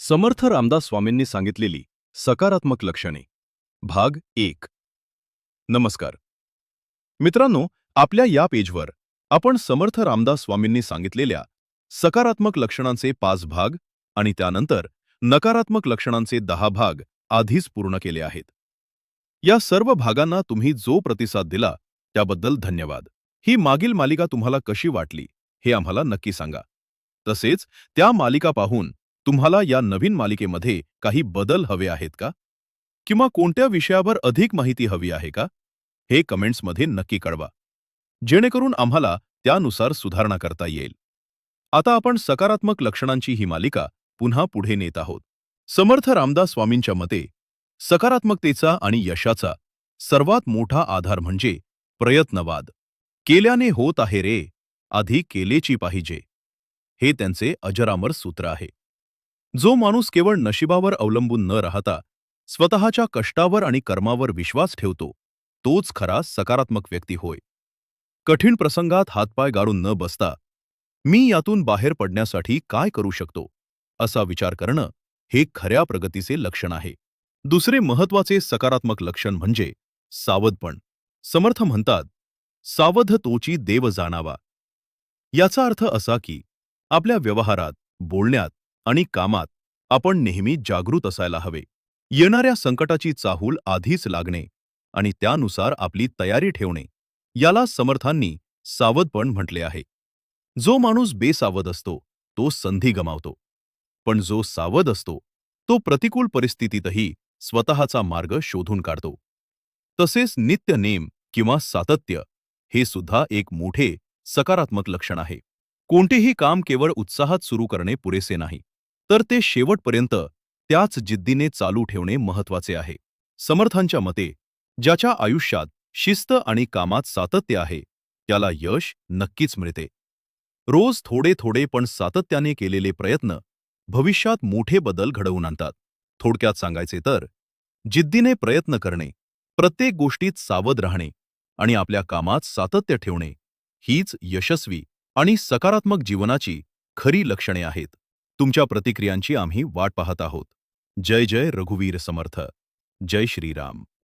समर्थ रामदास स्वामींनी सांगितलेली सकारात्मक लक्षणे भाग 1. नमस्कार मित्रांनो, आपल्या या पेजवर आपण समर्थ रामदास स्वामींनी सांगितलेल्या सकारात्मक लक्षणांचे 5 भाग आणि त्यानंतर नकारात्मक लक्षणांचे 10 भाग आधीच पूर्ण केले आहेत. या सर्व भागांना तुम्ही जो प्रतिसाद दिला त्याबद्दल धन्यवाद. ही मागील मालिका तुम्हाला कशी वाटली हे आम्हाला नक्की सांगा. तसेच त्या मालिका पाहून तुम्हाला या नवीन मालिकेमध्ये काही बदल हवे आहेत का, किंवा कोणत्या विषयावर अधिक माहिती हवी आहे का, हे कमेंट्समध्ये नक्की कळवा, जेणेकरून आम्हाला त्यानुसार सुधारणा करता येईल. आता आपण सकारात्मक लक्षणांची ही मालिका पुन्हा पुढे नेत आहोत. समर्थ रामदास स्वामींच्या मते सकारात्मकतेचा आणि यशाचा सर्वात मोठा आधार म्हणजे प्रयत्नवाद. केल्याने होत आहे रे, आधी केलेची पाहिजे, हे त्यांचे अजरामर सूत्र आहे. जो माणूस केवळ नशिबावर अवलंबून न राहता स्वतःच्या कष्टावर आणि कर्मावर विश्वास ठेवतो, तोच खरा सकारात्मक व्यक्ती होय. कठीण प्रसंगात हातपाय गाळून न बसता मी यातून बाहेर पडण्यासाठी काय करू शकतो, असा विचार करणं हे खऱ्या प्रगतीचे लक्षण आहे. दुसरे महत्वाचे सकारात्मक लक्षण म्हणजे सावधपण. समर्थ म्हणतात, सावध तोची देव जाणावा. याचा अर्थ असा की आपल्या व्यवहारात, बोलण्यात आणि कामात आपण नेहमी जागृत असायला हवे. येणाऱ्या संकटाची चाहूल आधीच लागणे आणि त्यानुसार आपली तयारी ठेवणे, याला समर्थांनी सावधपण म्हटले आहे. जो माणूस बेसावध असतो तो संधी गमावतो, पण जो सावध असतो तो प्रतिकूल परिस्थितीतही स्वतःचा मार्ग शोधून काढतो. तसेच नित्य नेम किंवा सातत्य हे सुद्धा एक मोठे सकारात्मक लक्षण आहे. कोणतेही काम केवळ उत्साहात सुरू करणे पुरेसे नाही, तर ते शेवटपर्यंत त्याच जिद्दीने चालू ठेवणे महत्वाचे आहे. समर्थांच्या मते ज्याच्या आयुष्यात शिस्त आणि कामात सातत्य आहे त्याला यश नक्कीच मिळते. रोज थोडे थोडे पण सातत्याने केलेले प्रयत्न भविष्यात मोठे बदल घडवून आणतात. थोडक्यात सांगायचे तर जिद्दीने प्रयत्न करणे, प्रत्येक गोष्टीत सावध राहणे आणि आपल्या कामात सातत्य ठेवणे हीच यशस्वी आणि सकारात्मक जीवनाची खरी लक्षणे आहेत. तुमच्या प्रतिक्रियांची आम्ही वाट पाहत आहोत. जय जय रघुवीर समर्थ. जय श्रीराम.